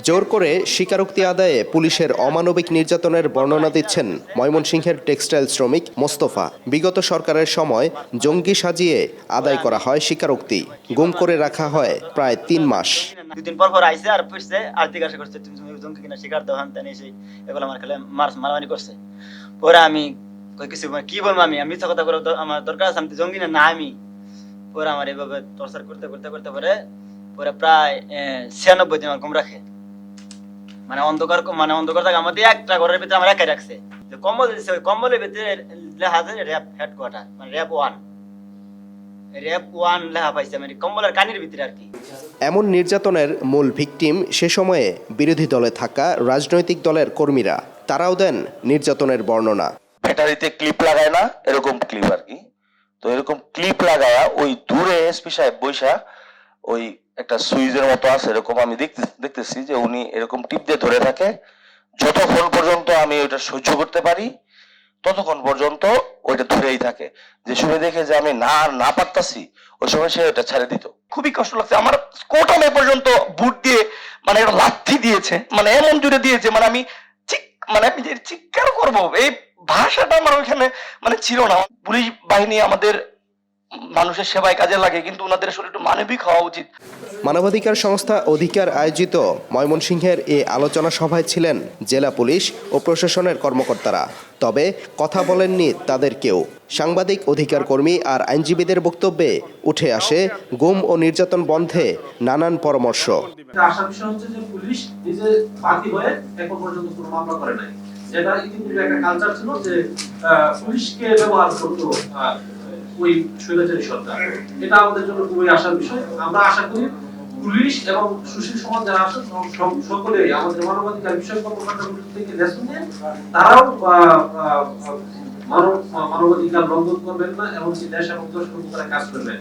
জোর করে স্বীকারোক্তি আদায়ে পুলিশের অমানবিক নির্যাতনের বর্ণনা দিচ্ছেন ময়মনসিংহের টেক্সটাইল শ্রমিক মোস্তফা। বিগত সরকারের সময় জঙ্গি সাজিয়ে আদায় করা হয় স্বীকারোক্তি। গুম করে রাখা হয় প্রায় ৩ মাস। দুদিন পর আইসে আর পুষছে আর জিজ্ঞাসা করছে তুমি জঙ্গি কিনা স্বীকার দাও হান এসে এগুলো আমার খেলে মারামারি করছে। পরে আমি কিছু কি বলবো, আমি মিথ্যা কথা করে আমার দরকার আছে, আমি তো জঙ্গি না আমি। পরে আমার এভাবে টর্চার করতে করতে করতে পরে প্রায় ৯৬ দিন আমার ঘুম রাখে। মানে অন্ধকার থাকে আমাদের একটা ঘরের ভিতরে আমার একাই রাখছে। কম্বল দিচ্ছে, ওই কম্বলের ভিতরে লেখা আছে র্যাব হেডকোয়ার্টার, মানে র্যাব 1 লেখা পাইছে, মানে কম্বলের কানির ভিতরে আর কি। এমন নির্যাতনের মূল ভিকটিম সে সময়ে বিরোধী দলে থাকা রাজনৈতিক দলের কর্মীরা। তারাও দেন নির্যাতনের বর্ণনা। ব্যাটারিতে ক্লিপ লাগায় না, এরকম ক্লিপ আর কি। তো এরকম ক্লিপ লাগায়া ওই দূরে এসপি সাহেব বৈশা ওই একটা সুইচের মতো আছে এরকম, আমি দেখতেছি যে উনি এরকম টিপ দিয়ে ধরে থাকে। যতক্ষণ পর্যন্ত আমি ওইটা সহ্য করতে পারি ততক্ষণ পর্যন্ত ওইটা ধরেই থাকে। যে সময় দেখে যে আমি না পারতাছি ওই সময় সে ওটা ছেড়ে দিত। খুবই কষ্ট লাগছে আমার। কোটামে পর্যন্ত বুট দিয়ে মানে একটা লাথি দিয়েছে, মানে এমন জুড়ে দিয়েছে, মানে আমি আমি যে চিৎকার করবো এই ভাষাটা আমার ওইখানে মানে ছিল না। পুলিশ বাহিনী আমাদের মানুষের সেবায় কাজে লাগে, কিন্তু ওনাদের আসলে একটু মানবিক হওয়া উচিত। মানবাধিকার সংস্থা অধিকার আয়োজিত ময়মনসিংহের এই আলোচনা সভায় ছিলেন জেলা পুলিশ ও প্রশাসনের কর্মকর্তারা। তবে কথা বলেননি তাদের কেউ। সাংবাদিক, অধিকার কর্মী আর আইনজীবীদের বক্তব্যে উঠে আসে গুম ও নির্যাতন বন্ধে নানান পরামর্শ। আসার বিষয় হচ্ছে যে পুলিশ নিজে বাদী হয়ে এখন পর্যন্ত কোনো মামলা করে নাই, যেটা ইতিপূর্বে একটা কালচার ছিল যে পুলিশকে ব্যবহার করতো ওই স্বৈরাচারী সরকার। এটা আমাদের জন্য খুবই আশার বিষয়। আমরা আশা করি পুলিশ এবং সুশীল সমাজ যারা আছে সকলেই আমাদের মানবাধিকার বিষয় কর্মকর্তাগুলো থেকে লেসন নিয়ে তারাও মানবাধিকার লঙ্ঘন করবেন না এবং দেশ এবং দেশ কাজ করবেন।